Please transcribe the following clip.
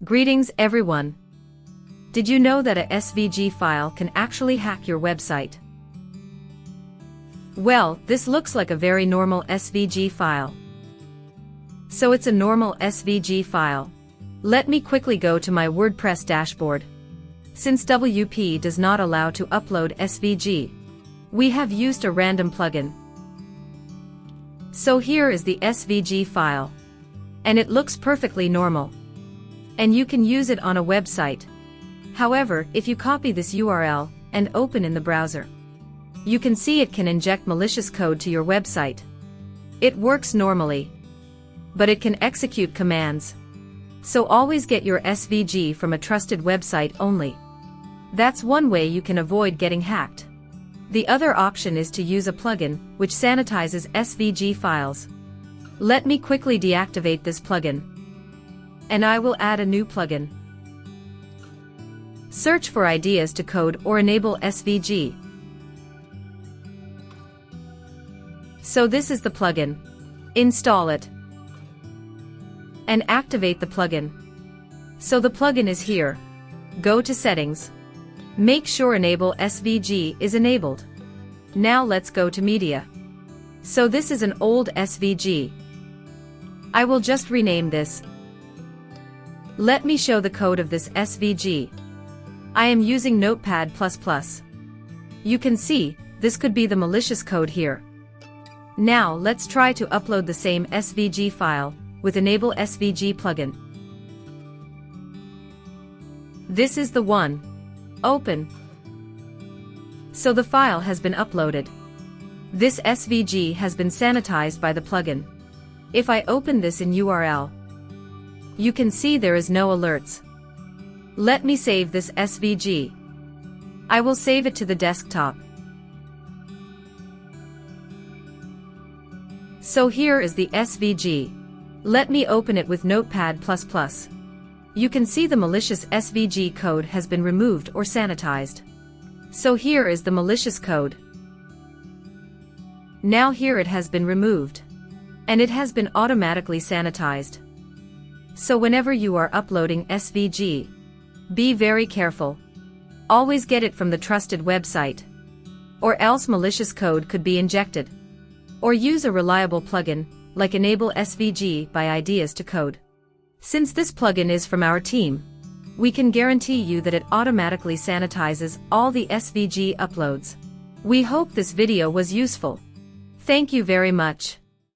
Greetings everyone! Did you know that a SVG file can actually hack your website? Well, this looks like a very normal SVG file. So it's a normal SVG file. Let me quickly go to my WordPress dashboard. Since WP does not allow to upload SVG, we have used a random plugin. So here is the SVG file. And it looks perfectly normal. And you can use it on a website. However, if you copy this URL and open in the browser, you can see it can inject malicious code to your website. It works normally, but it can execute commands. So always get your SVG from a trusted website only. That's one way you can avoid getting hacked. The other option is to use a plugin which sanitizes SVG files. Let me quickly deactivate this plugin. And I will add a new plugin. Search for ideas to code or enable SVG. So this is the plugin. Install it. And activate the plugin. So the plugin is here. Go to Settings. Make sure Enable SVG is enabled. Now let's go to Media. So this is an old SVG. I will just rename this. Let me show the code of this SVG. I am using Notepad++. You can see, this could be the malicious code here. Now let's try to upload the same SVG file with Enable SVG plugin. This is the one. Open. So the file has been uploaded. This SVG has been sanitized by the plugin. If I open this in URL, you can see there is no alerts. Let me save this SVG. I will save it to the desktop. So here is the SVG. Let me open it with Notepad++. You can see the malicious SVG code has been removed or sanitized. So here is the malicious code. Now here it has been removed. And it has been automatically sanitized. So whenever you are uploading SVG, be very careful. Always get it from the trusted website. Or else malicious code could be injected. Or use a reliable plugin, like Enable SVG by Ideas to Code. Since this plugin is from our team, we can guarantee you that it automatically sanitizes all the SVG uploads. We hope this video was useful. Thank you very much.